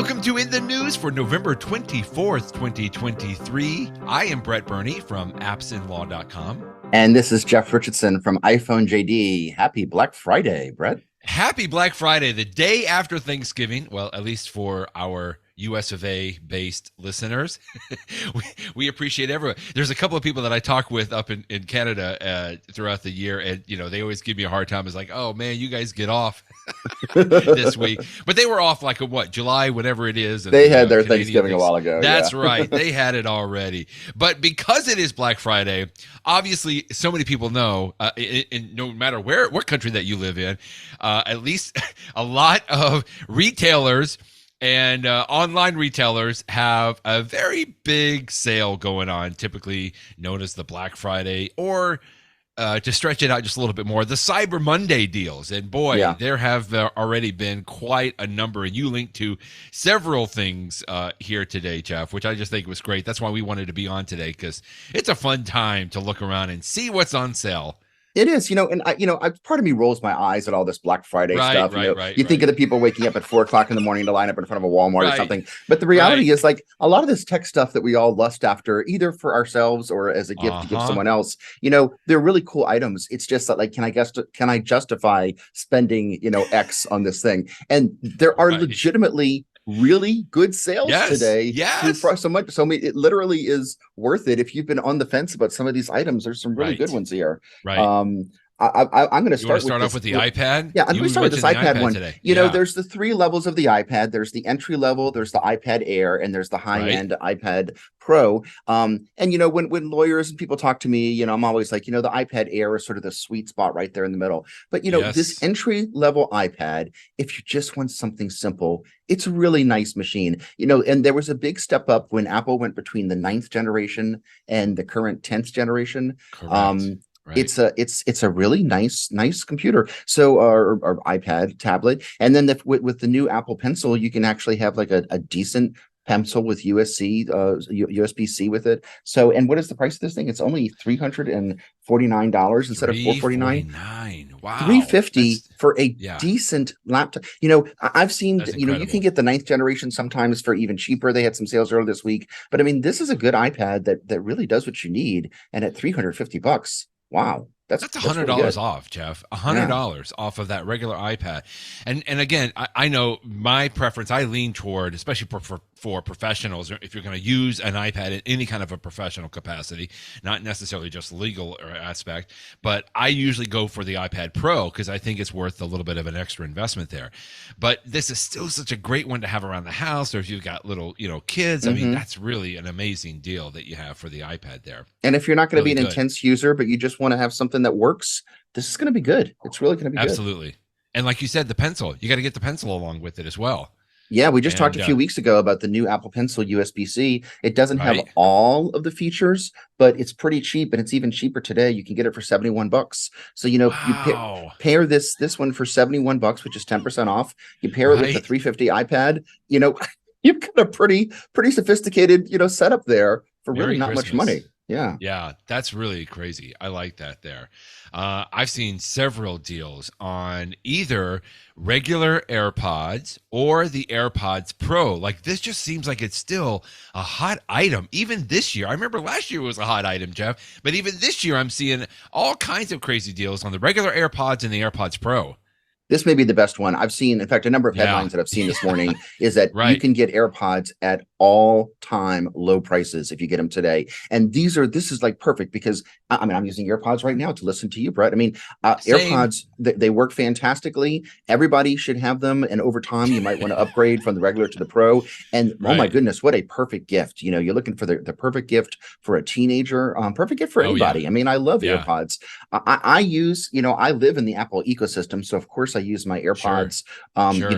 Welcome to In the News for November 24th, 2023. I am Brett Burney from appsinlaw.com. And this is Jeff Richardson from iPhone JD. Happy Black Friday, Brett. Happy Black Friday, the day after Thanksgiving. Well, at least for our US of A based listeners. we appreciate everyone. There's a couple of people that I talk with up in Canada throughout the year, and they always give me a hard time. It's like, oh man, you guys get off this week. But they were off like July, whatever it is. And, they had their Thanksgiving a while ago. That's right. They had it already. But because it is Black Friday, obviously so many people know, in no matter what country that you live in, at least a lot of retailers and online retailers have a very big sale going on, typically known as the Black Friday, or to stretch it out just a little bit more, the Cyber Monday deals. And boy, there have already been quite a number. And you linked to several things here today, Jeff, which I just think was great. That's why we wanted to be on today, because it's a fun time to look around and see what's on sale. It is, and part of me rolls my eyes at all this Black Friday stuff. You think of the people waking up at 4 o'clock in the morning to line up in front of a Walmart or something. But the reality is, like, a lot of this tech stuff that we all lust after, either for ourselves or as a gift to give someone else, they're really cool items. It's just that, like, can I justify spending, X on this thing? And there are legitimately really good sales today. It literally is worth it. If you've been on the fence about some of these items, there's some really good ones here. I'm going to start off with the iPad. Yeah, I'm going to start with this iPad one today. There's the 3 levels of the iPad. There's the entry level, there's the iPad Air, and there's the high-end iPad Pro. And when lawyers and people talk to me, I'm always like, the iPad Air is sort of the sweet spot right there in the middle. But this entry level iPad, if you just want something simple, it's a really nice machine. And there was a big step up when Apple went between the 9th generation and the current 10th generation. Correct. Right. It's a really nice computer. So or iPad tablet, and then with the new Apple Pencil, you can actually have like a decent pencil with USB-C with it. So, and what is the price of this thing? It's only $349 instead of $449. Wow, $350 for a decent laptop. I've seen you can get the 9th generation sometimes for even cheaper. They had some sales earlier this week, but I mean, this is a good iPad that really does what you need, and at $350. Wow. That's $100 really off, Jeff. $100 off of that regular iPad. And again, I know my preference, I lean toward, especially for professionals, if you're going to use an iPad in any kind of a professional capacity, not necessarily just legal aspect, but I usually go for the iPad Pro because I think it's worth a little bit of an extra investment there. But this is still such a great one to have around the house, or if you've got little, kids. I mean, that's really an amazing deal that you have for the iPad there. And if you're not going to be an intense user, but you just want to have something that works, this is going to be good. It's really going to be good. Absolutely. And like you said, the pencil, you got to get the pencil along with it as well. Yeah, we just talked a few weeks ago about the new Apple Pencil USB-C. It doesn't have all of the features, but it's pretty cheap, and it's even cheaper today. You can get it for $71. So you pair this one for $71, which is 10% off. You pair it with the 350 iPad. You've got a pretty sophisticated setup there for really not much money. Yeah, that's really crazy. I like that there. I've seen several deals on either regular AirPods or the AirPods Pro. Like, this just seems like it's still a hot item. Even this year, I remember last year was a hot item, Jeff, but even this year I'm seeing all kinds of crazy deals on the regular AirPods and the AirPods Pro. This may be the best one I've seen. In fact, a number of headlines that I've seen this morning is that you can get AirPods at all-time low prices if you get them today. And this is like perfect because I'm using AirPods right now to listen to you, Brett. I mean, AirPods, they work fantastically. Everybody should have them. And over time, you might want to upgrade from the regular to the Pro. And oh my goodness, what a perfect gift. You're looking for the perfect gift for a teenager, perfect gift for anybody. I mean, I love AirPods. I use, I live in the Apple ecosystem. So of course I use my AirPods,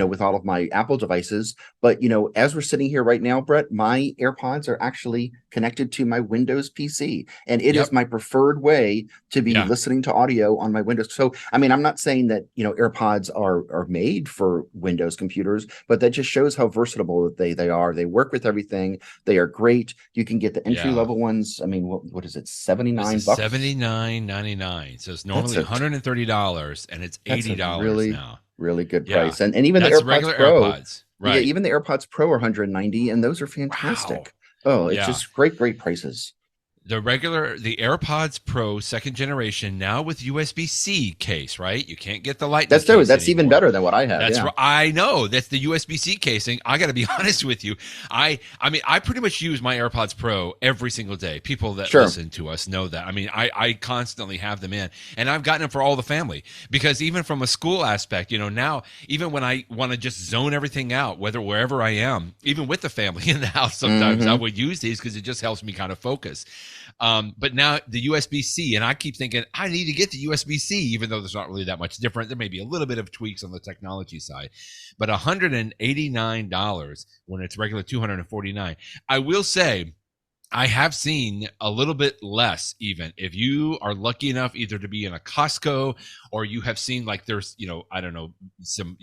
with all of my Apple devices. But, as we're sitting here right now, Brett, my AirPods are actually connected to my Windows PC, and it is my preferred way to be listening to audio on my Windows. So, I mean, I'm not saying that, AirPods are made for Windows computers, but that just shows how versatile they are. They work with everything. They are great. You can get the entry level ones. I mean, what is it? $79? $79.99. So it's normally $130, and it's $80 now. Really good price. And even the That's AirPods regular Pro. AirPods. Yeah, Right. even the AirPods Pro are 190, and those are Wow. fantastic. Oh, it's Yeah. just great prices. The AirPods Pro second generation now with USB-C case, right? You can't get the Lightning That's case that's even anymore. better than what I have. That's Yeah, right. I know that's the USB-C casing. I got to be honest with you. I mean, I pretty much use my AirPods Pro every single day. People that sure. listen to us know that. I mean, I constantly have them in, and I've gotten them for all the family because even from a school aspect, now even when I want to just zone everything out, wherever I am, even with the family in the house, sometimes I Hmm. would use these because it just helps me kind of focus. But now the USB-C, and I keep thinking I need to get the USB-C, even though there's not really that much different. There may be a little bit of tweaks on the technology side, but $189 when it's regular $249. I will say I have seen a little bit less, even if you are lucky enough either to be in a Costco or you have seen like there's, I don't know, some,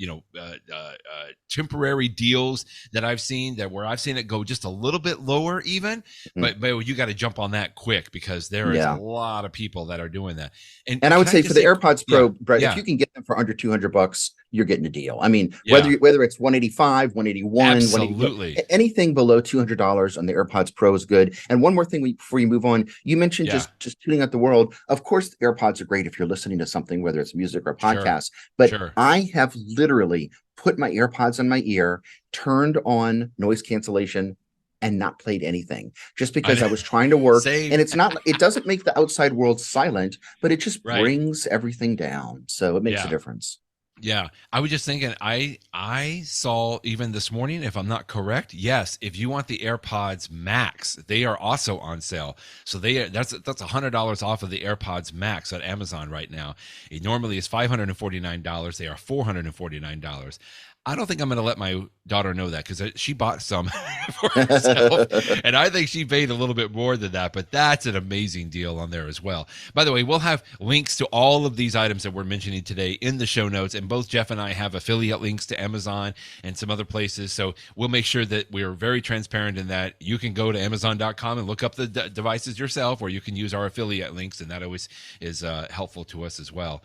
temporary deals that I've seen that where I've seen it go just a little bit lower even, but you got to jump on that quick because there is a Yeah. lot of people that are doing that. And And I would can I say for just the say, AirPods yeah, Pro, Brett, if yeah, you can get them for under $200, you're getting a deal. I mean, yeah, whether it's 185, 181, 180, absolutely. anything below $200 on the AirPods Pro is good. And one more thing before you move on, you mentioned Yeah, just tuning out the world. Of course, the AirPods are great if you're listening to something, whether it's music or sure, podcast. But sure. I have literally put my AirPods in my ear, turned on noise cancellation, and not played anything just because I was trying to work. Same. And it doesn't make the outside world silent, but it just Right. brings everything down. So it makes a Yeah. difference. Yeah, I was just thinking. I saw even this morning, if I'm not correct, yes. If you want the AirPods Max, they are also on sale. So that's $100 off of the AirPods Max at Amazon right now. It normally is $549. They are $449. I don't think I'm going to let my daughter know that because she bought some for herself, and I think she paid a little bit more than that. But that's an amazing deal on there as well. By the way, we'll have links to all of these items that we're mentioning today in the show notes, and both Jeff and I have affiliate links to Amazon and some other places. So we'll make sure that we're very transparent in that. You can go to Amazon.com and look up the devices yourself, or you can use our affiliate links, and that always is helpful to us as well,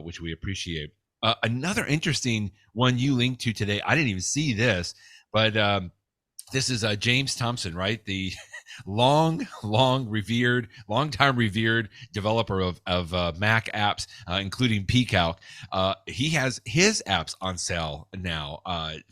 which we appreciate. Another interesting one you linked to today, I didn't even see this, but this is James Thomson, right? The long time revered developer of Mac apps, including PCalc. He has his apps on sale now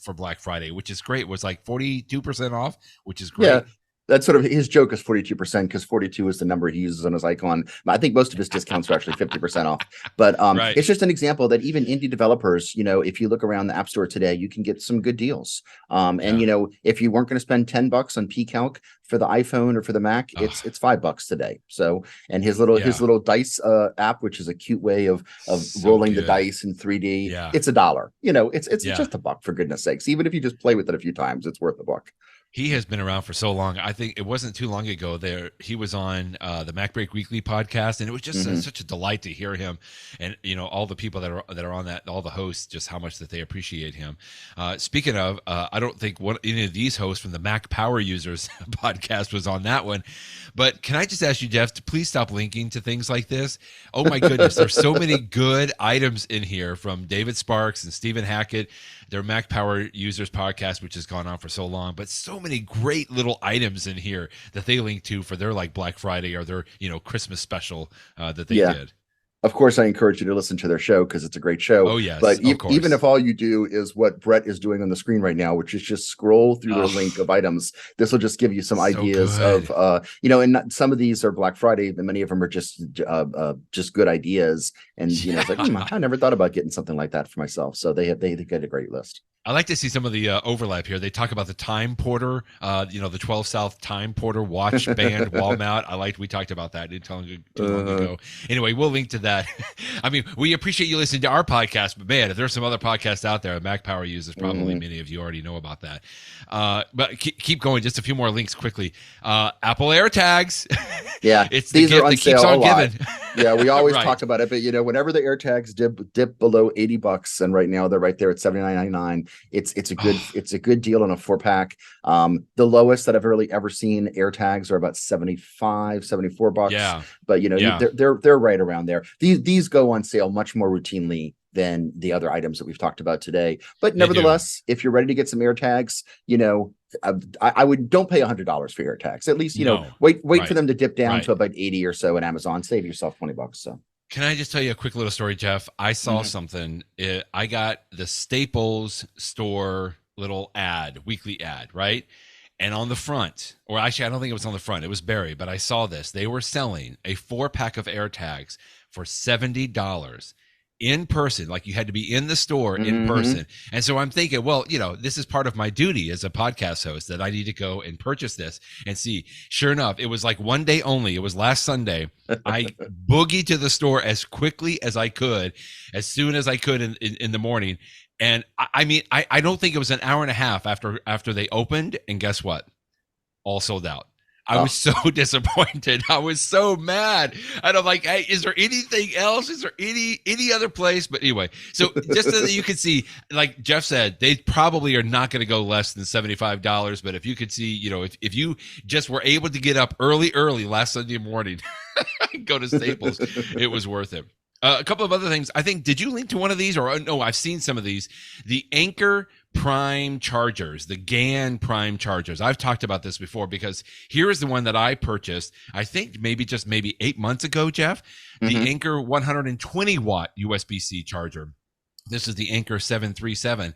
for Black Friday, which is great. It was like 42% off, which is Yeah. great. That's sort of his joke is 42% because 42 is the number he uses on his icon. I think most of his discounts are actually 50% off. But Right. it's just an example that even indie developers, if you look around the App Store today, you can get some good deals. And if you weren't going to spend $10 on PCalc for the iPhone or for the Mac, it's $5 today. So, and his little dice app, which is a cute way of So rolling good. the dice in 3D, Yeah. it's $1. It's just $1 for goodness sakes. Even if you just play with it a few times, it's worth $1. He has been around for so long. I think it wasn't too long ago there he was on the MacBreak Weekly podcast, and it was just such a delight to hear him, and all the people that are on that, all the hosts, just how much that they appreciate him. Speaking of, I don't think any of these hosts from the Mac Power Users podcast was on that one, but can I just ask you, Jeff, to please stop linking to things like this? Oh my goodness, there's so many good items in here from David Sparks and Stephen Hackett, their Mac Power Users podcast, which has gone on for so long, but so many great little items in here that they link to for their like Black Friday or their Christmas special that they did. Of course, I encourage you to listen to their show because it's a great show. Oh yes, but of course. Even if all you do is what Brett is doing on the screen right now, which is just scroll through their link of items, this will just give you some ideas good. of and some of these are Black Friday, but many of them are just good ideas. And it's like I never thought about getting something like that for myself. So they get a great list. I like to see some of the overlap here. They talk about the Time Porter, the 12 South Time Porter watch band wall mount. We talked about that too long ago. Anyway, we'll link to that. I mean, we appreciate you listening to our podcast, but man, if there's some other podcasts out there, Mac Power Users, probably many of you already know about that. But keep going. Just a few more links quickly. Apple AirTags. Yeah, it's the gift that keeps on giving. Yeah, we always talk about it, but whenever the AirTags dip below $80, and right now they're right there at $79.99. It's a good deal on a 4-pack. The lowest that I've really ever seen AirTags are about $74. Yeah, but they're right around there. These go on sale much more routinely than the other items that we've talked about today. But They do. nevertheless, if you're ready to get some AirTags, I would don't pay $100 for AirTags. At least, No. wait Right. for them to dip down Right. to about 80 or so at Amazon. Save yourself $20. So Can I just tell you a quick little story, Jeff? I saw something. I got the Staples store little weekly ad, right? And on the front, or actually, I don't think it was on the front, it was buried, but I saw this. They were selling a 4-pack of AirTags for $70 in person. Like you had to be in the store in person. And so I'm thinking, well, this is part of my duty as a podcast host that I need to go and purchase this and see. Sure enough, it was like one day only. It was last Sunday. I boogied to the store as quickly as I could, as soon as I could in the morning. And I don't think it was an hour and a half after they opened. And guess what? All sold out. I was so disappointed. I was so mad. And I'm like, hey, is there anything else? Is there any other place? But anyway, so just so that you can see, like Jeff said, they probably are not going to go less than $75. But if you could see, if you just were able to get up early last Sunday morning, go to Staples, it was worth it. A couple of other things. I think, did you link to one of these? Or no, I've seen some of these. The Anker Prime chargers, the GAN Prime chargers. I've talked about this before because here is the one that I purchased, I think maybe 8 months ago, Jeff. The Anker 120 watt USB-C charger. This is the Anker 737.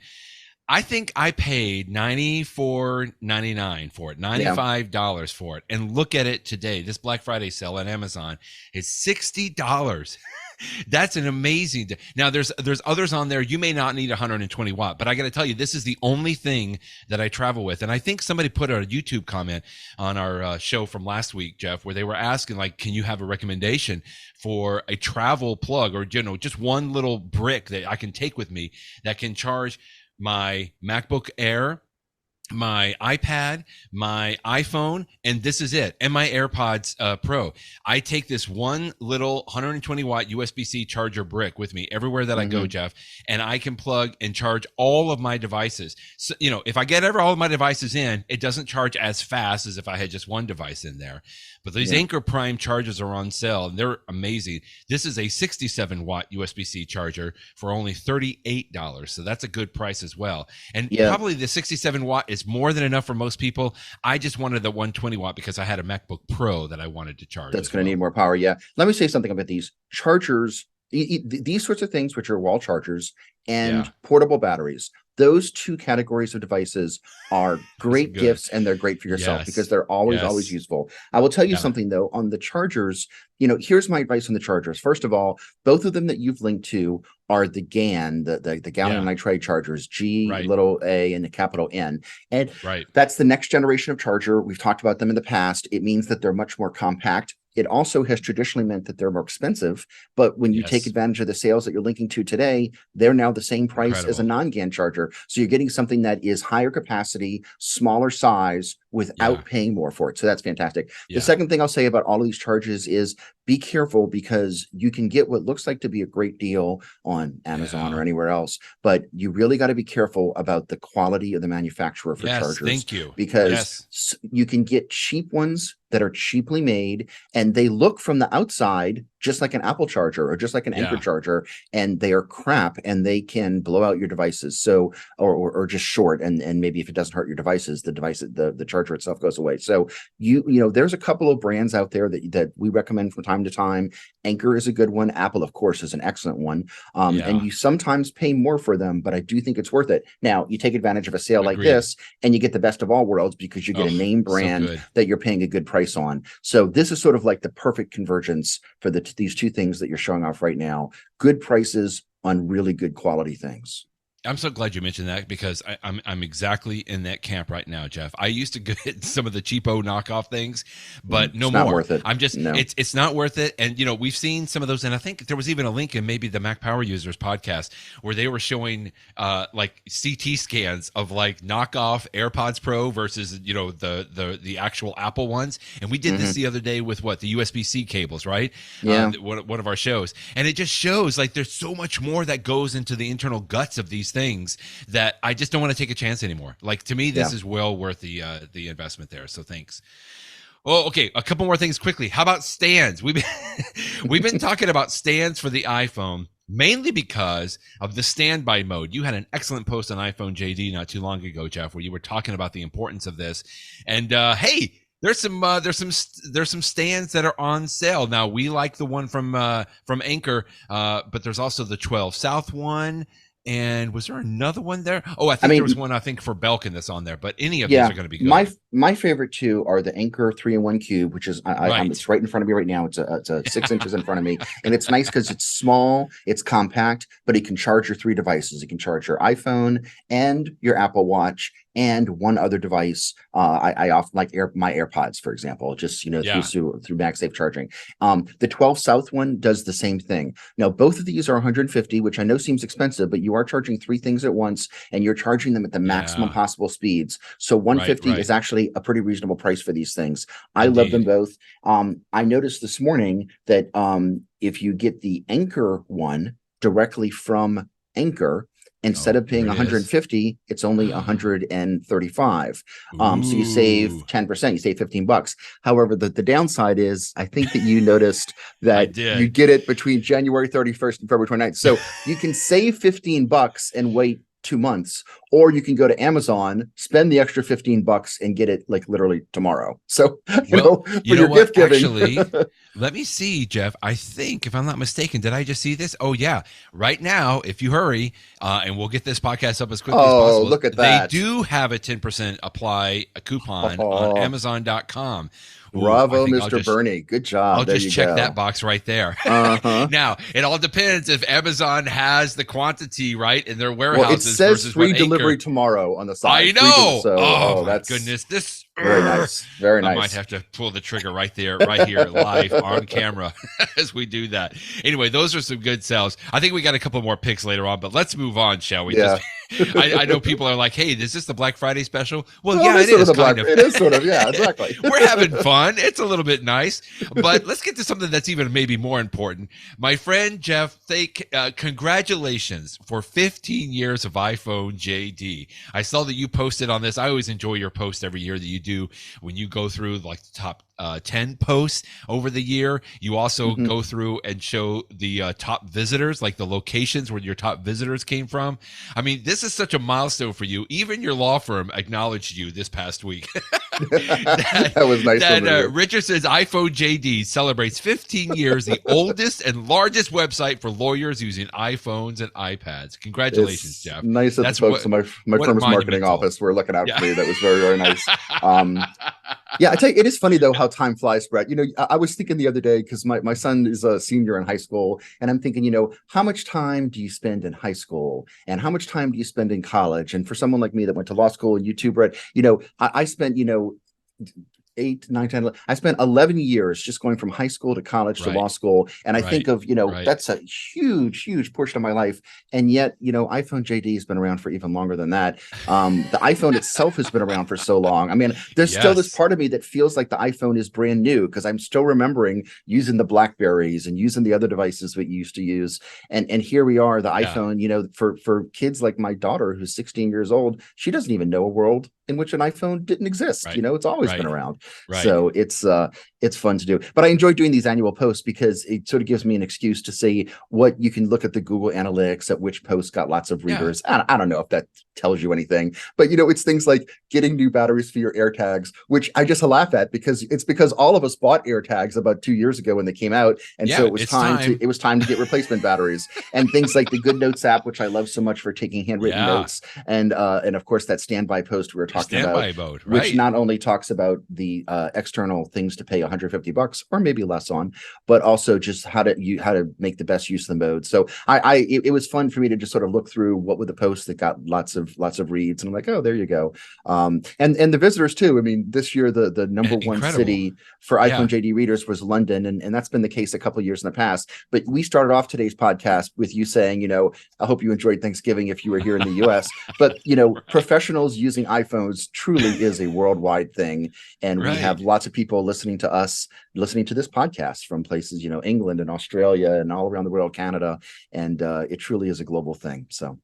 I think I paid $94.99 for it, $95 for it. And look at it today. This Black Friday sale on Amazon is $60. That's an amazing. Now there's others on there. You may not need 120 watt, but I got to tell you, this is the only thing that I travel with. And I think somebody put a YouTube comment on our show from last week, Jeff, where they were asking, like, can you have a recommendation for a travel plug or, just one little brick that I can take with me that can charge my MacBook Air, my iPad, my iPhone, and this is it, and my AirPods Pro. I take this one little 120 watt USB-C charger brick with me everywhere that I go, Jeff, and I can plug and charge all of my devices. So, if I get all of my devices in, it doesn't charge as fast as if I had just one device in there. But these Anker Prime chargers are on sale, and they're amazing. This is a 67 watt USB-C charger for only $38. So that's a good price as well. And probably the 67 watt is more than enough for most people. I just wanted the 120 watt because I had a MacBook Pro that I wanted to charge. That's going to need more power. Yeah. Let me say something about these chargers. These sorts of things, which are wall chargers and portable batteries, those two categories of devices are great gifts, and they're great for yourself because they're always useful. I will tell you something though, on the chargers, here's my advice on the chargers. First of all, both of them that you've linked to are the GAN, the gallium nitride chargers, little a and the capital N. And that's the next generation of charger. We've talked about them in the past. It means that they're much more compact. It also has traditionally meant that they're more expensive, but when you take advantage of the sales that you're linking to today, they're now the same price as a non-GAN charger. So you're getting something that is higher capacity, smaller size, without paying more for it. So that's fantastic. The second thing I'll say about all of these charges is be careful, because you can get what looks like to be a great deal on Amazon or anywhere else, but you really got to be careful about the quality of the manufacturer for chargers. Thank you. Because you can get cheap ones that are cheaply made, and they look from the outside just like an Apple charger or just like an Anker charger, and they are crap, and they can blow out your devices. So, or just short, and maybe if it doesn't hurt your devices, the charger itself goes away. So there's a couple of brands out there that we recommend from time to time. Anker is a good one. Apple, of course, is an excellent one. And you sometimes pay more for them, but I do think it's worth it. Now, you take advantage of a sale like this, and you get the best of all worlds, because you get a name brand that you're paying a good price on. So this is sort of like the perfect convergence for these two things that you're showing off right now. Good prices on really good quality things. I'm so glad you mentioned that, because I'm exactly in that camp right now, Jeff. I used to get some of the cheapo knockoff things, but no more. Not worth it. I'm just it's not worth it. And we've seen some of those, and I think there was even a link in maybe the Mac Power Users podcast where they were showing like CT scans of like knockoff AirPods Pro versus the actual Apple ones. And we did this the other day with the USB-C cables, right? One of our shows, and it just shows like there's so much more that goes into the internal guts of these things that I just don't want to take a chance anymore. Like, to me, this is well worth the investment there. So thanks. Oh, okay. A couple more things quickly. How about stands? We've been talking about stands for the iPhone. mainly because of the standby mode. You had an excellent post on iPhone JD not too long ago, Jeff, where you were talking about the importance of this. And hey, there's some stands that are on sale now. We like the one from Anker, but there's also the 12 South one. And was there another one there? Oh, I think there was one, I think, for Belkin that's on there. But any of these are going to be good. My favorite two are the Anker 3-in-1 Cube, which is it's right in front of me right now. It's a 6 inches in front of me, and it's nice because it's small, it's compact, but it can charge your 3 devices. It can charge your iPhone and your Apple Watch and one other device. I often like my AirPods, for example, just through MagSafe charging. The 12 South one does the same thing. Now, both of these are 150, which I know seems expensive, but you are charging 3 things at once, and you're charging them at the maximum possible speeds. So 150 is actually a pretty reasonable price for these things. I love them both. I noticed this morning that if you get the Anker one directly from Anker, instead of paying 150, it's only 135. So you save 10%, you save $15. However, the downside is, I think that you noticed that you get it between January 31st and February 29th. So you can save $15 and wait 2 months, or you can go to Amazon, spend the extra $15 and get it like literally tomorrow. So for your gift giving. Actually, let me see, Jeff. I think, if I'm not mistaken, did I just see this? Oh yeah, right now, if you hurry, and we'll get this podcast up as quickly as possible. Look at that! They do have a 10% apply a coupon on Amazon.com. Bravo, Mr. Bernie. Good job. I'll just check that box right there. Now, it all depends if Amazon has the quantity right in their warehouses. Well, it says free delivery tomorrow on the side. I know. Oh, my goodness. This very nice. Very nice. I might have to pull the trigger right here live on camera as we do that. Anyway, those are some good sales. I think we got a couple more picks later on, but let's move on, shall we? Yeah. I know people are like, hey, is this the Black Friday special? Well, yeah, it is kind of. It is sort of, yeah, exactly. We're having fun. It's a little bit nice. But let's get to something that's even maybe more important. My friend Jeff, congratulations for 15 years of iPhone JD. I saw that you posted on this. I always enjoy your post every year that you do when you go through like the top 10 posts over the year. You also go through and show the top visitors, like the locations where your top visitors came from. I mean, this is such a milestone for you. Even your law firm acknowledged you this past week. That was nice. Richardson's iPhone JD celebrates 15 years, the oldest and largest website for lawyers using iPhones and iPads. Congratulations, Jeff. Nice that the folks in my firm's marketing office were looking out for me. That was very, very nice. Yeah, I tell you, it is funny though how time flies, Brett. I was thinking the other day, because my son is a senior in high school, and I'm thinking, how much time do you spend in high school, and how much time do you spend in college? And for someone like me that went to law school and you too, Brett, I spent 8, 9, 10, 11. I spent 11 years just going from high school to college to law school. And I think of, that's a huge, huge portion of my life. And yet, iPhone JD has been around for even longer than that. The iPhone itself has been around for so long. I mean, there's still this part of me that feels like the iPhone is brand new, because I'm still remembering using the Blackberries and using the other devices we used to use. And here we are, the iPhone, for kids like my daughter, who's 16 years old, she doesn't even know a world in which an iPhone didn't exist. It's always been around. So it's fun to do. But I enjoy doing these annual posts because it sort of gives me an excuse to say what you can look at the Google Analytics at which posts got lots of readers. I don't know if that tells you anything, but it's things like getting new batteries for your AirTags, which I just laugh at because all of us bought AirTags about 2 years ago when they came out, and so it was time to get replacement batteries. And things like the Good Notes app, which I love so much for taking handwritten notes, and of course that standby post we were talking about, which not only talks about the external things to pay $150 or maybe less on, but also just how to make the best use of the mode. So it was fun for me to just sort of look through what were the posts that got lots of reads, and I'm like, oh, there you go. And the visitors too. I mean, this year the number one city for iPhone JD readers was London, and that's been the case a couple of years in the past. But we started off today's podcast with you saying, I hope you enjoyed Thanksgiving if you were here in the US. But professionals using iPhones truly is a worldwide thing, and we have lots of people listening to this podcast from places, England and Australia and all around the world, Canada, and it truly is a global thing. So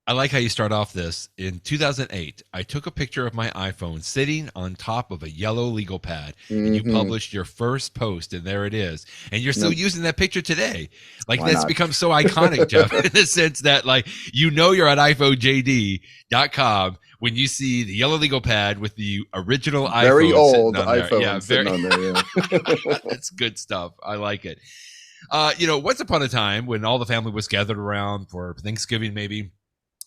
I like how you start off this. In 2008, I took a picture of my iPhone sitting on top of a yellow legal pad, and you Mm-hmm. published your first post, and there it is. And you're still Yep. using that picture today. Like, Why that's not? become so iconic, Jeff, in the sense that, like, you're at iPhoneJD.com when you see the yellow legal pad with the original Very iPhone sitting old on there. Yeah, iPhone sitting very. on there. Yeah. That's good stuff. I like it. Once upon a time when all the family was gathered around for Thanksgiving, maybe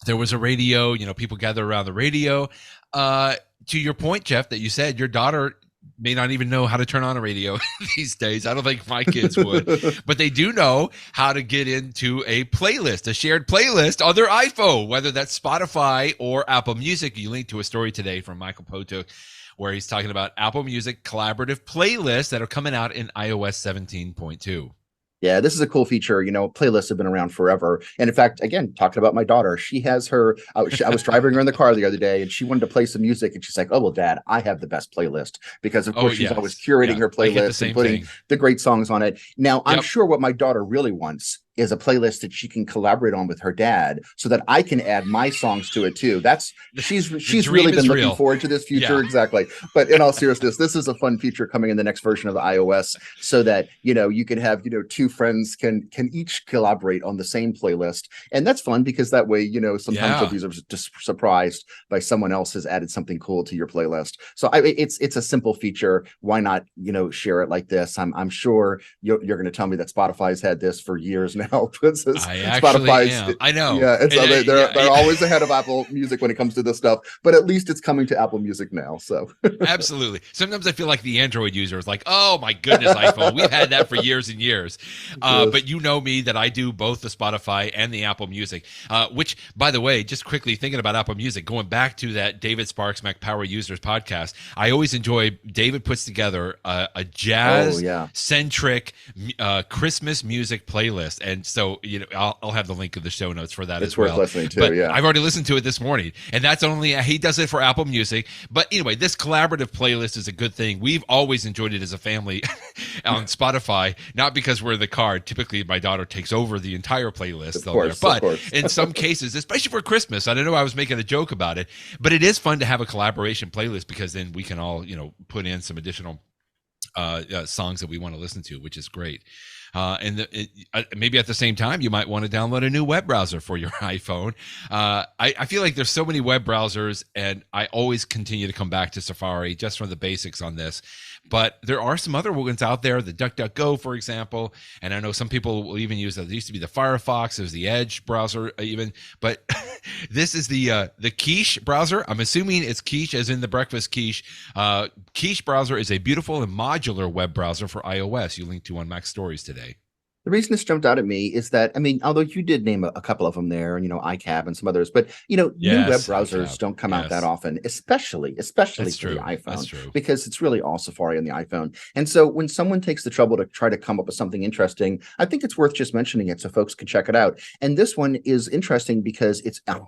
there was a radio, people gather around the radio. To your point, Jeff, that you said your daughter may not even know how to turn on a radio these days. I don't think my kids would, but they do know how to get into a playlist, a shared playlist on their iPhone, whether that's Spotify or Apple Music. You linked to a story today from Michael Potuk where he's talking about Apple Music collaborative playlists that are coming out in iOS 17.2. Yeah, this is a cool feature. Playlists have been around forever. And in fact, again, talking about my daughter, she has her. I was driving her in the car the other day, and she wanted to play some music, and she's like, "Oh well, Dad, I have the best playlist," because of course she's always curating her playlist and putting the great songs on it. Now, I'm sure what my daughter really wants is a playlist that she can collaborate on with her dad, so that I can add my songs to it too. She's really been looking forward to this future. Yeah. Exactly. But in all seriousness, this is a fun feature coming in the next version of the iOS, so that you can have two friends can each collaborate on the same playlist, and that's fun because that way sometimes you'll be just surprised by someone else has added something cool to your playlist. So it's a simple feature. Why not share it like this? I'm sure you're going to tell me that Spotify's had this for years now. I actually am. I know. Yeah, and so they're always ahead of Apple Music when it comes to this stuff, but at least it's coming to Apple Music now. So absolutely. Sometimes I feel like the Android user is like, oh my goodness, iPhone. We've had that for years and years. But you know me that I do both the Spotify and the Apple Music, which, by the way, just quickly thinking about Apple Music, going back to that David Sparks Mac Power Users podcast, I always enjoy David puts together a jazz-centric Christmas music playlist. And so, I'll have the link in the show notes for that as well. It's worth listening to, but I've already listened to it this morning, and that's only, he does it for Apple Music. But anyway, this collaborative playlist is a good thing. We've always enjoyed it as a family on Spotify, not because we're in the car. Typically, my daughter takes over the entire playlist. But in some cases, especially for Christmas, I don't know, I was making a joke about it, but it is fun to have a collaboration playlist because then we can all, put in some additional songs that we want to listen to, which is great. Maybe at the same time, you might want to download a new web browser for your iPhone. I feel like there's so many web browsers, and I always continue to come back to Safari just for the basics on this. But there are some other ones out there, the DuckDuckGo, for example. And I know some people will even use that. There used to be the Firefox, there's the Edge browser even. But this is the Quiche browser. I'm assuming it's Quiche as in the breakfast quiche. Quiche browser is a beautiful and modular web browser for iOS. You linked to on MacStories today. The reason this jumped out at me is that, although you did name a couple of them there, iCab and some others, but, new web browsers don't come out that often, especially for the iPhone, because it's really all Safari on the iPhone. And so when someone takes the trouble to try to come up with something interesting, I think it's worth just mentioning it so folks can check it out. And this one is interesting because it's 100%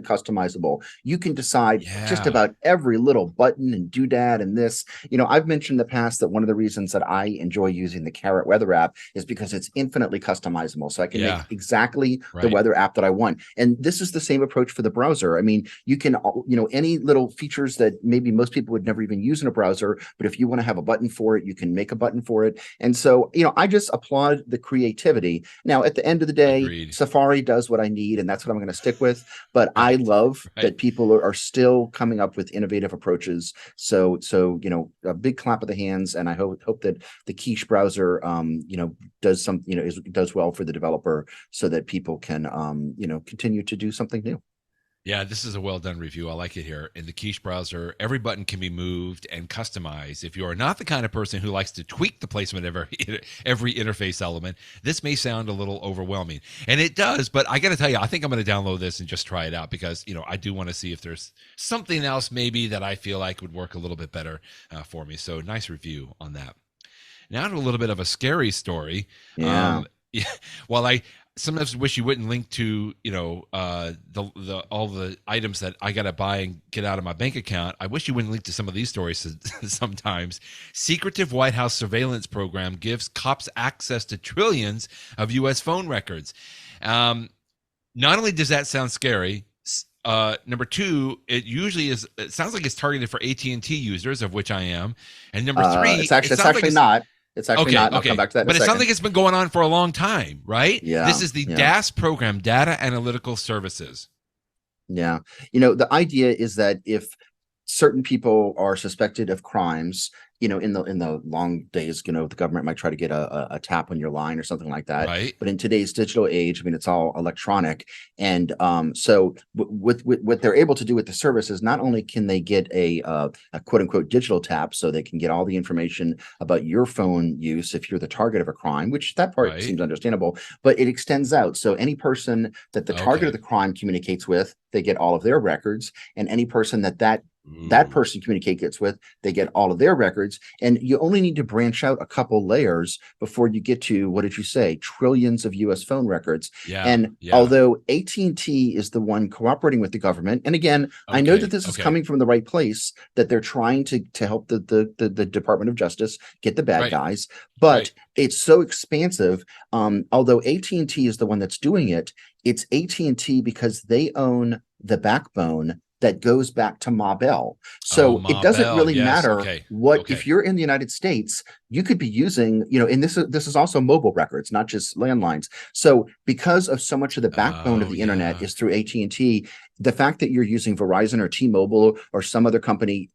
customizable. You can decide just about every little button and doodad and this. I've mentioned in the past that one of the reasons that I enjoy using the Carrot weather app is because it's infinitely customizable. So I can make exactly the weather app that I want. And this is the same approach for the browser. You can, any little features that maybe most people would never even use in a browser, but if you want to have a button for it, you can make a button for it. And so, I just applaud the creativity. Now, at the end of the day, Safari does what I need, and that's what I'm going to stick with. But I love that people are still coming up with innovative approaches. So, a big clap of the hands. And I hope that the Quiche browser, does something, does well for the developer so that people can, continue to do something new. Yeah, this is a well done review. I like it here. In the Quiche browser, every button can be moved and customized. If you are not the kind of person who likes to tweak the placement of every interface element, this may sound a little overwhelming. And it does, but I got to tell you, I think I'm going to download this and just try it out because, I do want to see if there's something else maybe that I feel like would work a little bit better for me. So nice review on that. Now to a little bit of a scary story. While I sometimes wish you wouldn't link to, all the items that I got to buy and get out of my bank account, I wish you wouldn't link to some of these stories sometimes. Secretive White House surveillance program gives cops access to trillions of U.S. phone records. not only does that sound scary, number two, it sounds like it's targeted for AT&T users, of which I am. And number three, it's actually not. It's actually okay, not. And I'll come okay. back to that in a But it sounds second. like it's been going on for a long time, right? Yeah, This is the yeah. DAS program, Data Analytical Services. Yeah. The idea is that if certain people are suspected of crimes, in the long days, the government might try to get a tap on your line or something like that. Right. But in today's digital age, it's all electronic. And so with what they're able to do with the service is not only can they get a quote unquote digital tap, so they can get all the information about your phone use if you're the target of a crime, which that part seems understandable, but it extends out. So any person that the target of the crime communicates with, they get all of their records, and any person that person communicates with, they get all of their records. And you only need to branch out a couple layers before you get to, what did you say, trillions of US phone records. Although AT&T is the one cooperating with the government, and again, I know that this is coming from the right place, that they're trying to help the Department of Justice get the bad guys, but it's so expansive. Although AT&T is the one that's doing it, it's AT&T because they own the backbone that goes back to Ma Bell. So it doesn't really matter if you're in the United States, you could be using, and this is also mobile records, not just landlines. So because of so much of the backbone of the internet is through AT&T, the fact that you're using Verizon or T-Mobile or some other company,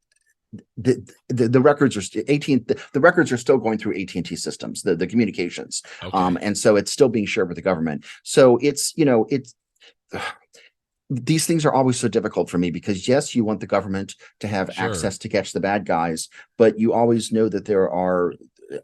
the records are the records are still going through AT&T systems, the communications. And so it's still being shared with the government. So it's these things are always so difficult for me, because yes, you want the government to have access to catch the bad guys, but you always know that there are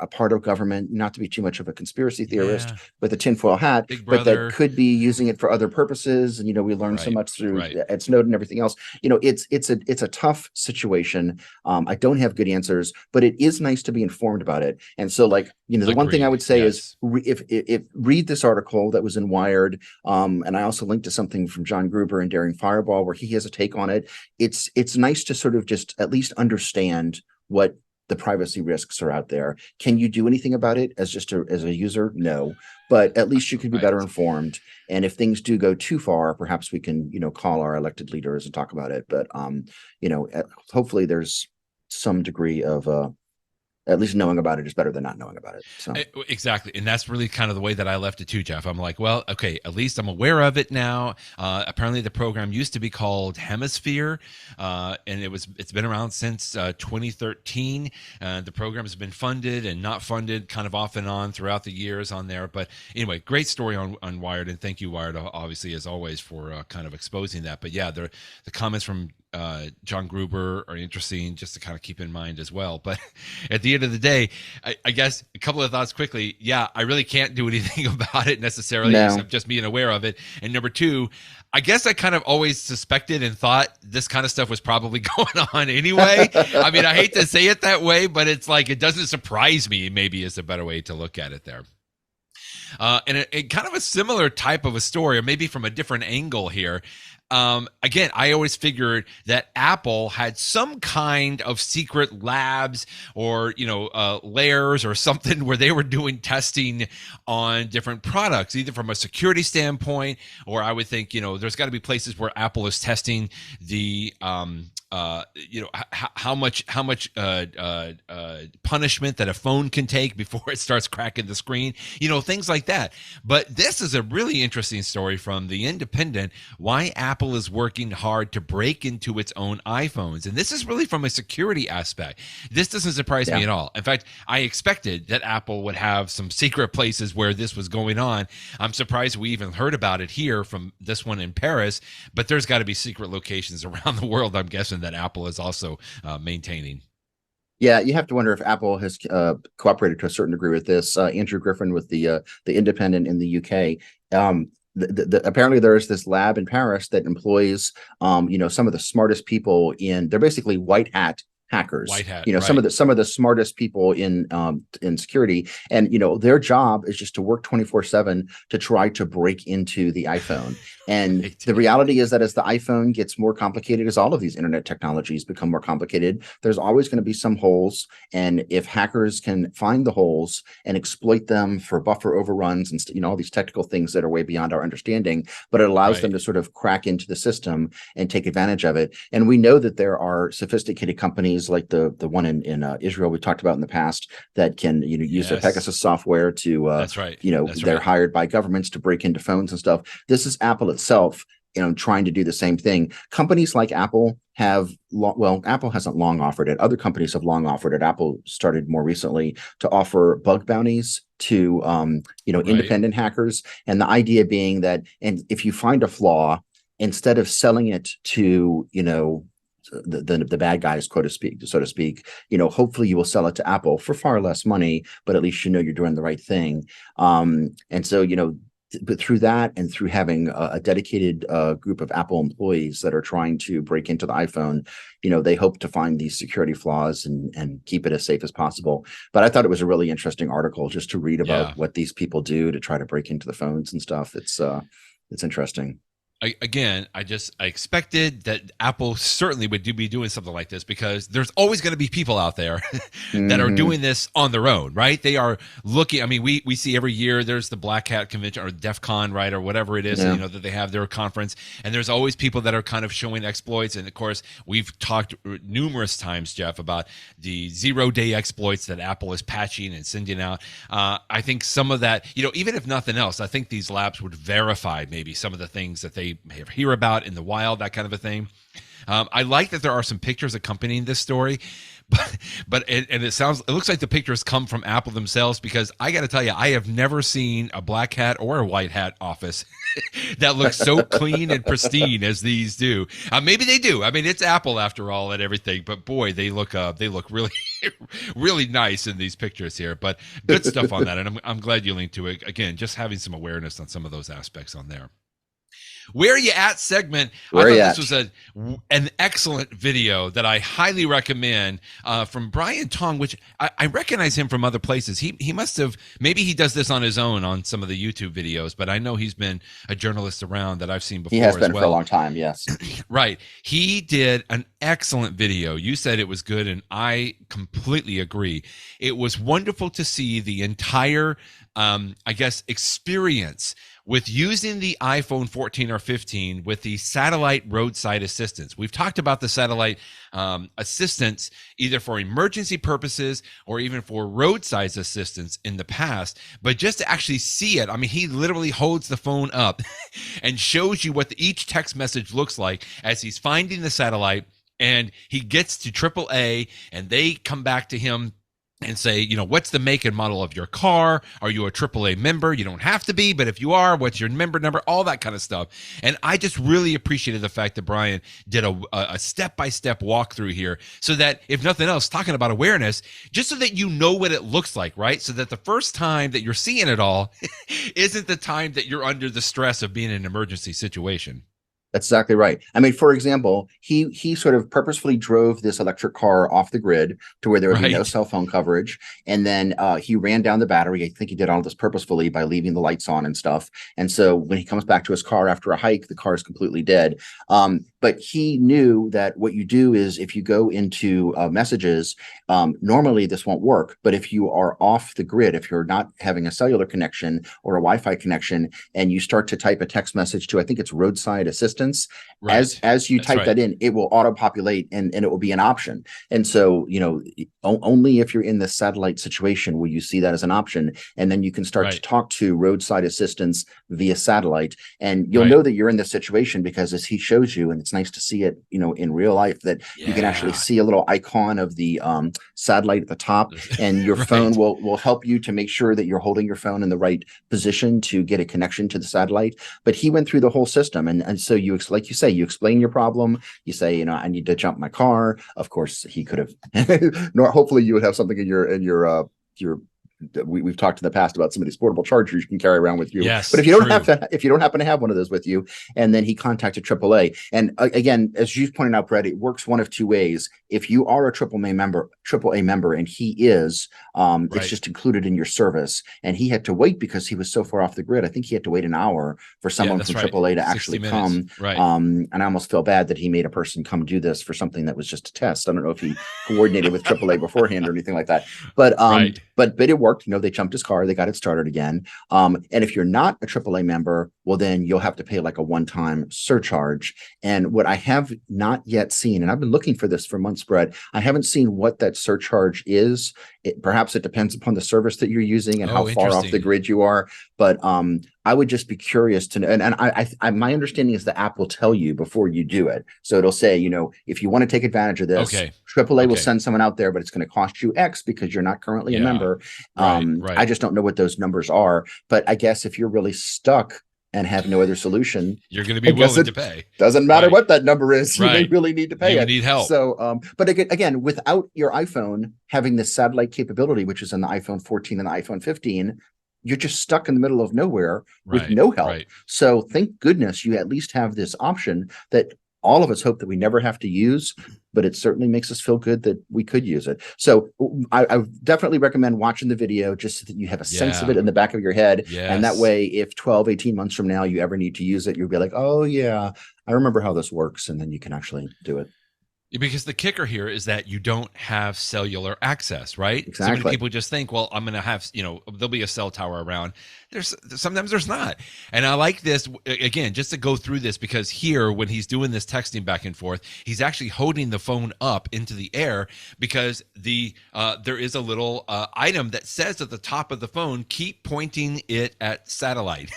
a part of government, not to be too much of a conspiracy theorist with a tinfoil hat, but that could be using it for other purposes. And we learned so much through Ed Snowden and everything else. It's a tough situation. I don't have good answers, but it is nice to be informed about it. And so, the one thing I would say is, if read this article that was in Wired, and I also linked to something from John Gruber and Daring Fireball where he has a take on it. It's nice to sort of just at least understand what the privacy risks are out there. Can you do anything about it as a user? No, but at least you can be better informed. And if things do go too far, perhaps we can, call our elected leaders and talk about it. But, hopefully there's some degree of, at least knowing about it is better than not knowing about it. So exactly. And that's really kind of the way that I left it too, Jeff. I'm like, well, okay, at least I'm aware of it now. Apparently the program used to be called Hemisphere. And it's been around since 2013. The program has been funded and not funded kind of off and on throughout the years on there. But anyway, great story on Wired. And thank you, Wired, obviously, as always, for kind of exposing that. But yeah, the comments from John Gruber are interesting just to kind of keep in mind as well. But at the end of the day, I guess a couple of thoughts quickly. Yeah, I really can't do anything about it necessarily, except just being aware of it. And number two, I guess I kind of always suspected and thought this kind of stuff was probably going on anyway. I mean, I hate to say it that way, but it's like, it doesn't surprise me, maybe is a better way to look at it there. And it kind of a similar type of a story, or maybe from a different angle here. Again, I always figured that Apple had some kind of secret labs or, layers or something where they were doing testing on different products, either from a security standpoint, or I would think, there's got to be places where Apple is testing the, how much punishment that a phone can take before it starts cracking the screen, things like that. But this is a really interesting story from The Independent, why Apple is working hard to break into its own iPhones. And this is really from a security aspect. This doesn't surprise me at all. In fact, I expected that Apple would have some secret places where this was going on. I'm surprised we even heard about it here from this one in Paris, but there's got to be secret locations around the world, I'm guessing, that Apple is also maintaining. Yeah, you have to wonder if Apple has cooperated to a certain degree with this. Andrew Griffin with the Independent in the UK. Apparently there is this lab in Paris that employs, some of the smartest people they're basically white hat hackers, White hat, some right. of the smartest people in security, and their job is just to work 24/7 to try to break into the iPhone. And Right. the reality is that as the iPhone gets more complicated, as all of these internet technologies become more complicated, there's always going to be some holes. And if hackers can find the holes and exploit them for buffer overruns and all these technical things that are way beyond our understanding, but it allows them Right. to sort of crack into the system and take advantage of it. And we know that there are sophisticated companies like the one in Israel we talked about in the past that can use their Yes. Pegasus software to That's right. That's they're right. hired by governments to break into phones and stuff. This is Apple itself trying to do the same thing. Companies like Apple have Apple hasn't long offered it. Other companies have long offered it. Apple started more recently to offer bug bounties to Right. independent hackers, and the idea being that, and if you find a flaw, instead of selling it to the bad guys, so to speak, hopefully you will sell it to Apple for far less money, but at least you're doing the right thing. And so but through that, and through having a dedicated group of Apple employees that are trying to break into the iPhone, they hope to find these security flaws and keep it as safe as possible. But I thought it was a really interesting article just to read about Yeah. what these people do to try to break into the phones and stuff. It's interesting. I expected that Apple certainly would be doing something like this, because there's always going to be people out there that are doing this on their own, right? They are looking. I mean, we see every year there's the Black Hat convention or DEF CON, right, or whatever it is, that they have their conference, and there's always people that are kind of showing exploits. And of course, we've talked numerous times, Jeff, about the 0-day exploits that Apple is patching and sending out. I think some of that, even if nothing else, I think these labs would verify maybe some of the things that they hear about in the wild, that kind of a thing. I like that there are some pictures accompanying this story, but it looks like the pictures come from Apple themselves, because I got to tell you, I have never seen a black hat or a white hat office that looks so clean and pristine as these do. Maybe they do. I mean, it's Apple after all and everything, but boy, they look really, really nice in these pictures here. But good stuff on that, and I'm glad you linked to it. Again, just having some awareness on some of those aspects on there. Where Are You At segment. I thought this was an excellent video that I highly recommend from Brian Tong, which I recognize him from other places. He must have, maybe he does this on his own on some of the YouTube videos, but I know he's been a journalist around that I've seen before. He has been as well. For a long time, yes. Right. He did an excellent video. You said it was good, and I completely agree. It was wonderful to see the entire, experience with using the iPhone 14 or 15 with the satellite roadside assistance. We've talked about the satellite assistance either for emergency purposes or even for roadside assistance in the past, but just to actually see it, I mean, he literally holds the phone up and shows you what each text message looks like as he's finding the satellite, and he gets to AAA and they come back to him and say, what's the make and model of your car? Are you a AAA member? You don't have to be, but if you are, what's your member number? All that kind of stuff. And I just really appreciated the fact that Brian did a step-by-step walkthrough here, so that, if nothing else, talking about awareness, just so that you know what it looks like, right? So that the first time that you're seeing it all isn't the time that you're under the stress of being in an emergency situation. That's exactly right. I mean, for example, he sort of purposefully drove this electric car off the grid to where there would be no cell phone coverage. And then he ran down the battery. I think he did all this purposefully by leaving the lights on and stuff. And so when he comes back to his car after a hike, the car is completely dead. But he knew that what you do is, if you go into messages, normally this won't work. But if you are off the grid, if you're not having a cellular connection or a Wi-Fi connection, and you start to type a text message to, I think it's roadside assistance, as you type that in, it will auto-populate and it will be an option. And so, only if you're in this satellite situation will you see that as an option. And then you can start to talk to roadside assistance via satellite. And you'll know that you're in this situation because as he shows you, and it's nice to see it, in real life, that you can actually see a little icon of the satellite at the top, and your phone will help you to make sure that you're holding your phone in the right position to get a connection to the satellite. But he went through the whole system. And so like you say, you explain your problem. You say, I need to jump my car. Of course, he could have, hopefully you would have something in your we've talked in the past about some of these portable chargers you can carry around with you. Yes, but if you don't have to, if you don't happen to have one of those with you, and then he contacted AAA, and again, as you pointed out, Brett, it works one of two ways. If you are a AAA member, and he is, it's just included in your service. And he had to wait because he was so far off the grid. I think he had to wait an hour for someone from AAA to actually come. Right. And I almost feel bad that he made a person come do this for something that was just a test. I don't know if he coordinated with AAA beforehand or anything like that, but but it worked. They jumped his car, they got it started again. And if you're not a AAA member, well, then you'll have to pay like a one-time surcharge. And what I have not yet seen, and I've been looking for this for months, Brett, I haven't seen what that surcharge is. Perhaps it depends upon the service that you're using and how far off the grid you are. But I would just be curious to know. And I my understanding is the app will tell you before you do it. So it'll say, if you want to take advantage of this, AAA will send someone out there, but it's going to cost you X because you're not currently a member. I just don't know what those numbers are. But I guess if you're really stuck and have no other solution, you're going to be willing to pay. Doesn't matter what that number is. You may really need to pay it. You need help. So, but again, without your iPhone having this satellite capability, which is in the iPhone 14 and the iPhone 15, you're just stuck in the middle of nowhere with no help. So thank goodness you at least have this option that all of us hope that we never have to use, but it certainly makes us feel good that we could use it. So I definitely recommend watching the video just so that you have a sense of it in the back of your head. And that way, if 12, 18 months from now you ever need to use it, you'll be like, oh yeah, I remember how this works. And then you can actually do it. Because the kicker here is that you don't have cellular access, right? Exactly. So many people just think, well, I'm going to have, there'll be a cell tower around. Sometimes there's not. And I like this, again, just to go through this, because here, when he's doing this texting back and forth, he's actually holding the phone up into the air because there is a little item that says at the top of the phone, keep pointing it at satellite.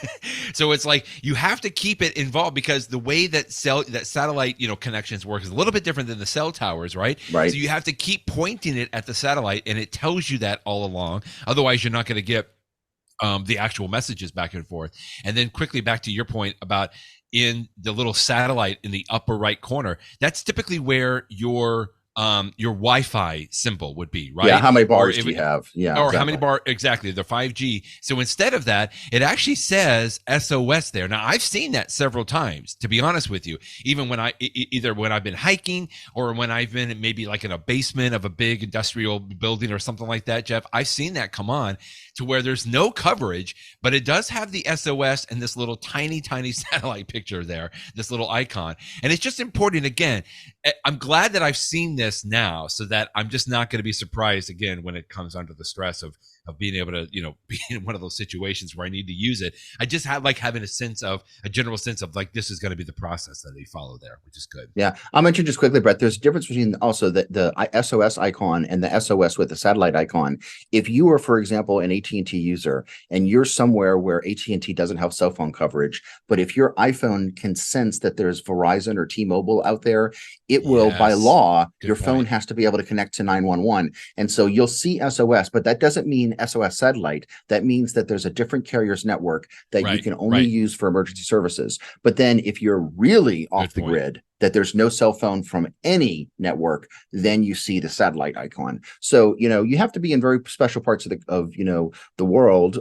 So it's like you have to keep it involved because the way that satellite, connections work is a little bit different than the cell towers, right? So you have to keep pointing it at the satellite, and it tells you that all along. Otherwise, you're not going to get the actual messages back and forth. And then quickly back to your point about in the little satellite in the upper right corner, that's typically where your Wi-Fi symbol would be, right? Yeah, how many bars do you have? Yeah, or how many bars, exactly, the 5G. So instead of that, it actually says SOS there. Now, I've seen that several times, to be honest with you, even when either when I've been hiking or when I've been maybe like in a basement of a big industrial building or something like that, Jeff, I've seen that come on to where there's no coverage, but it does have the SOS and this little tiny, tiny satellite picture there, this little icon. And it's just important, again, I'm glad that I've seen this now so that I'm just not going to be surprised again when it comes under the stress of being able to, be in one of those situations where I need to use it. I just like having a general sense of like, this is going to be the process that they follow there, which is good. Yeah. I'll mention just quickly, Brett, there's a difference between also the SOS icon and the SOS with the satellite icon. If you are, for example, an AT&T user and you're somewhere where AT&T doesn't have cell phone coverage, but if your iPhone can sense that there's Verizon or T-Mobile out there, it will, by law, your phone has to be able to connect to 911. And so you'll see SOS, but that doesn't mean SOS satellite. That means that there's a different carrier's network that you can only use for emergency services. But then if you're really off the grid, that there's no cell phone from any network, then you see the satellite icon. So, you have to be in very special parts of the world.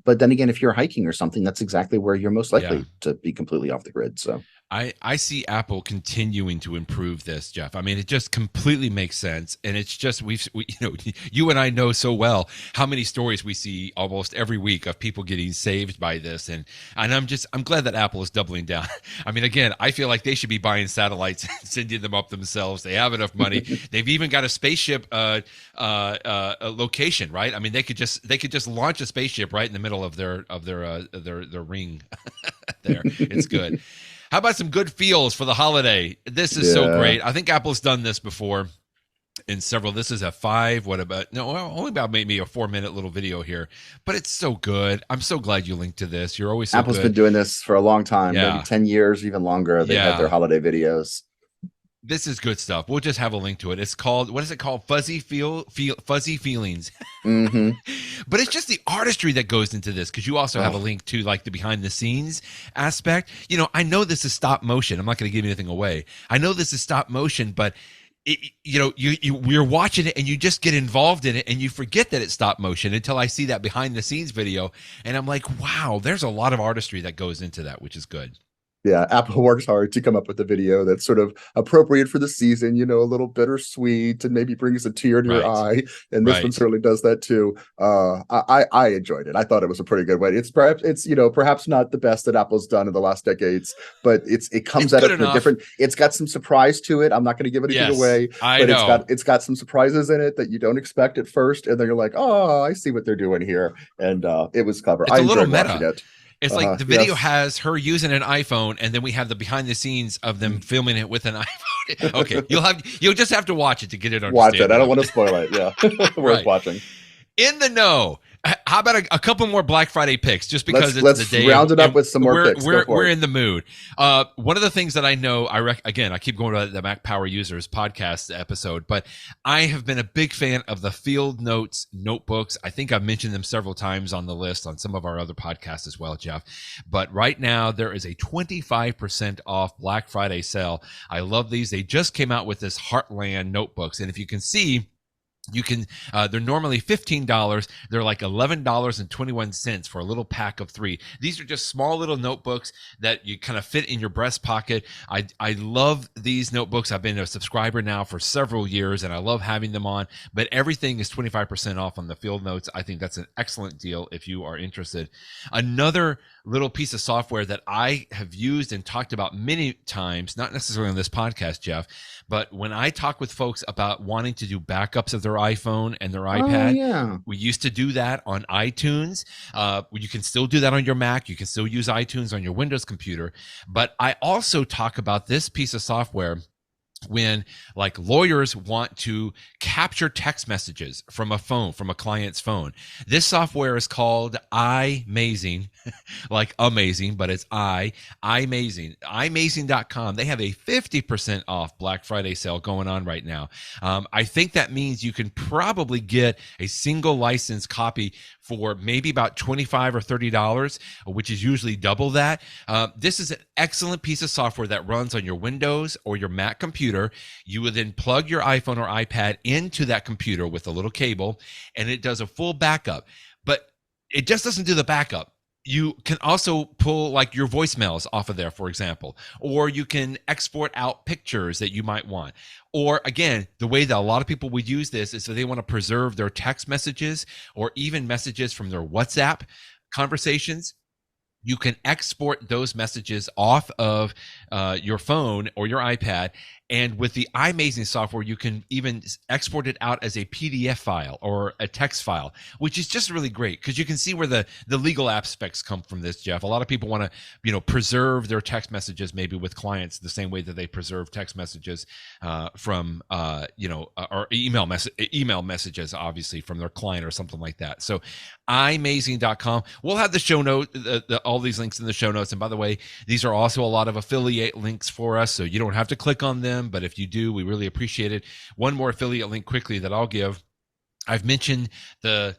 But then again, if you're hiking or something, that's exactly where you're most likely to be completely off the grid. So I see Apple continuing to improve this, Jeff. I mean, it just completely makes sense. And it's just, you and I know so well how many stories we see almost every week of people getting saved by this. And I'm glad that Apple is doubling down. I mean, again, I feel like they should be buying satellites and sending them up themselves. They have enough money. They've even got a spaceship location, right? I mean, they could just launch a spaceship right in the middle of their ring there. It's good. How about some good feels for the holiday? This is so great. I think Apple's done this before in several. This is only about maybe a 4-minute little video here, but it's so good. I'm so glad you linked to this. You're always so Apple's been doing this for a long time, maybe 10 years, even longer. They have their holiday videos. This is good stuff. We'll just have a link to it. It's called, what is it called? Fuzzy Feelings. Mm-hmm. But it's just the artistry that goes into this, because you also have a link to like the behind the scenes aspect. I know this is stop motion. I'm not going to give anything away. I know this is stop motion, but we're watching it and you just get involved in it and you forget that it's stop motion until I see that behind the scenes video, and I'm like, wow, there's a lot of artistry that goes into that, which is good. Yeah, Apple works hard to come up with a video that's sort of appropriate for the season, a little bittersweet and maybe brings a tear to your Right. eye. And this one Right. certainly does that too. I enjoyed it. I thought it was a pretty good way. Perhaps not the best that Apple's done in the last decades, but it comes It's at good it from a enough. different. It's got some surprise to it. I'm not going to give anything Yes, away, I but it's got know. it's got some surprises in it that you don't expect at first, and then you're like, oh, I see what they're doing here, and it was clever. It's I a little enjoyed watching meta. it. It's like the video Yes. has her using an iPhone, and then we have the behind the scenes of them filming it with an iPhone. Okay, you'll just have to watch it to get an Watch it. I understanding don't of want to it. spoil it. Yeah. Worth Right. watching. In the know. How about a couple more Black Friday picks? Just because it's the Let's day, round it up and with some more picks. Go for we're it. in the mood. One of the things that I know, again, I keep going to the Mac Power Users podcast episode, but I have been a big fan of the Field Notes notebooks. I think I've mentioned them several times on the list on some of our other podcasts as well, Jeff. But right now there is a 25% off Black Friday sale. I love these. They just came out with this Heartland notebooks, and if you can see, you can they're normally $15. They're like $11.21 for a little pack of 3. These are just small little notebooks that you kind of fit in your breast pocket. I love these notebooks. I've been a subscriber now for several years, and I love having them on, but everything is 25% off on the Field Notes. I think that's an excellent deal if you are interested. Another little piece of software that I have used and talked about many times, not necessarily on this podcast, Jeff, but when I talk with folks about wanting to do backups of their iPhone and their Oh iPad, yeah. we used to do that on iTunes. You can still do that on your Mac. You can still use iTunes on your Windows computer. But I also talk about this piece of software when like lawyers want to capture text messages from a phone, from a client's phone. This software is called iMazing, like amazing, but it's iMazing, iMazing.com. They have a 50% off Black Friday sale going on right now. I think that means you can probably get a single license copy for maybe about $25 or $30, which is usually double that. This is an excellent piece of software that runs on your Windows or your Mac computer. You would then plug your iPhone or iPad into that computer with a little cable, and it does a full backup. But it just doesn't do the backup. You can also pull like your voicemails off of there, for example, or you can export out pictures that you might want. Or again, the way that a lot of people would use this is if they want to preserve their text messages or even messages from their WhatsApp conversations. You can export those messages off of your phone or your iPad. And with the iMazing software, you can even export it out as a PDF file or a text file, which is just really great because you can see where the legal aspects come from this, Jeff. A lot of people want to, preserve their text messages maybe with clients the same way that they preserve text messages from, or email messages, obviously, from their client or something like that. So iMazing.com. We'll have the show note, all these links in the show notes. And by the way, these are also a lot of affiliate links for us, so you don't have to click on them, but if you do, we really appreciate it. One more affiliate link quickly that I'll give. I've mentioned the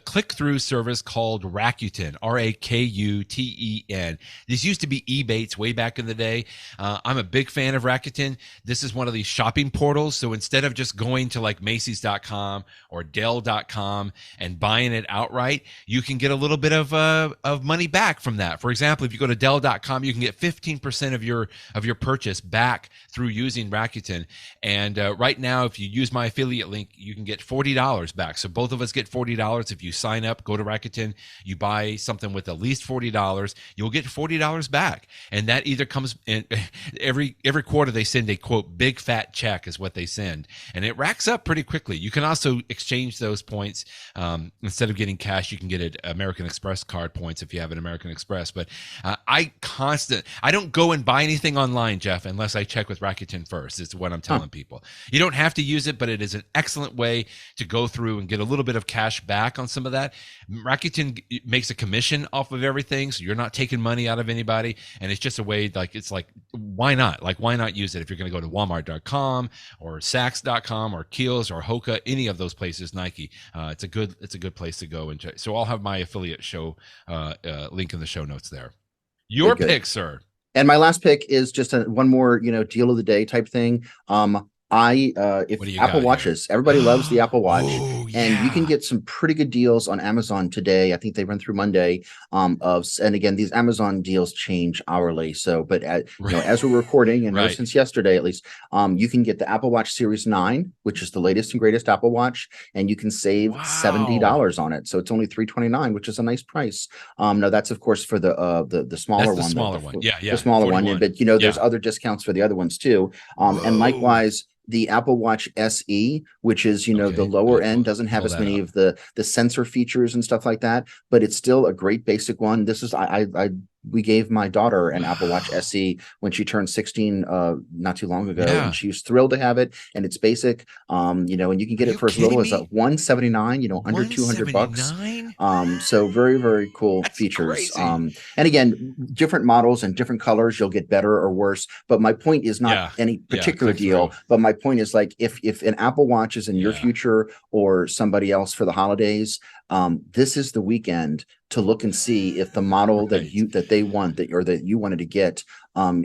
click-through service called Rakuten, Rakuten. This used to be Ebates way back in the day. I'm a big fan of Rakuten. This is one of these shopping portals. So instead of just going to like Macy's.com or Dell.com and buying it outright, you can get a little bit of money back from that. For example, if you go to Dell.com, you can get 15% of your purchase back through using Rakuten. And right now, if you use my affiliate link, you can get $40 back. So both of us get $40 if you sign up. Go to Rakuten, you buy something with at least $40, you'll get $40 back. And that either comes in every quarter. They send a quote big fat check is what they send, and it racks up pretty quickly. You can also exchange those points. Instead of getting cash, you can get an American Express card points if you have an American Express. But I don't go and buy anything online, Jeff, unless I check with Rakuten first. Is what I'm telling people. You don't have to use it, but it is an excellent way to go through and get a little bit of cash back on some of that. Rakuten makes a commission off of everything, so you're not taking money out of anybody, and it's just a way, like, it's like, why not? Like, why not use it if you're going to go to Walmart.com or Saks.com or Kiehl's or Hoka, any of those places, Nike. It's a good place to go and check. So I'll have my affiliate show link in the show notes there. Your pick, sir. And my last pick is just one more, deal of the day type thing. If What do you Apple got here? Watches, everybody loves the Apple Watch, Oh and you can yeah. get some pretty good deals on Amazon today. I think they run through Monday. And again, these Amazon deals change hourly. So, but Right. as we're recording, and ever Right. since yesterday at least, you can get the Apple Watch Series 9, which is the latest and greatest Apple Watch, and you can save Wow. $70 on it. So it's only $329, which is a nice price. Now that's of course for the That's smaller the one, smaller one. Yeah, the yeah. smaller one. 41. But there's Yeah. other discounts for the other ones too. And Whoa. likewise, the Apple Watch SE, which is the Okay. lower end, doesn't have Pull as that many up. of the sensor features and stuff like that, but it's still a great basic one. This is I we gave my daughter an Apple Watch Wow. SE when she turned 16 not too long ago, and Yeah. she was thrilled to have it. And it's basic, and you can Are get it you for as little kidding as a me? 179, under 200 bucks. 179? So very, very cool That's features. crazy. And again, different models and different colors, you'll get better or worse. But my point is not Yeah. any Yeah. particular Click through. deal. But my point is, like, if an Apple Watch is in your Yeah. future or somebody else for the holidays, this is the weekend to look and see if the model Right. that they want that you wanted to get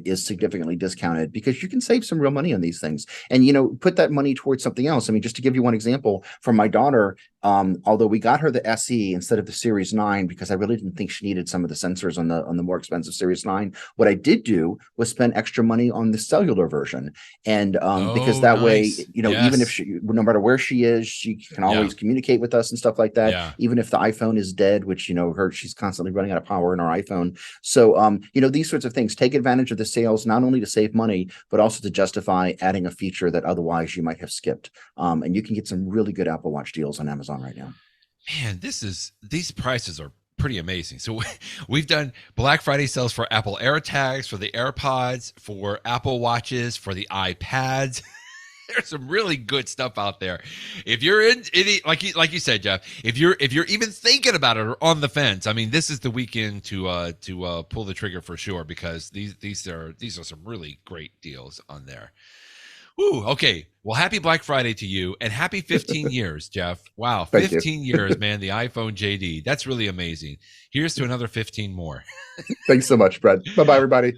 is significantly discounted, because you can save some real money on these things, and put that money towards something else. I mean, just to give you one example, for my daughter, although we got her the SE instead of the Series 9 because I really didn't think she needed some of the sensors on the more expensive Series 9. What I did do was spend extra money on the cellular version, and because Oh, that way, nice. even if Yes. she, no matter where she is, she can Yeah. always communicate with us and stuff like that. Yeah. Even if the iPhone is dead, which she's constantly running out of power in our iPhone. So these sorts of things, take advantage of the sales, not only to save money but also to justify adding a feature that otherwise you might have skipped. And you can get some really good Apple Watch deals on Amazon right now. Man, these prices are pretty amazing. So we've done Black Friday sales for Apple AirTags, for the AirPods, for Apple Watches, for the iPads. There's some really good stuff out there. If you're in any, like you said, Jeff, if you're even thinking about it or on the fence, I mean, this is the weekend to pull the trigger for sure, because these are some really great deals on there. Ooh, okay. Well, happy Black Friday to you, and happy 15 years, Jeff. Wow, Thank you. 15 years, man. The iPhone JD. That's really amazing. Here's to another 15 more. Thanks so much, Brett. Bye bye, everybody.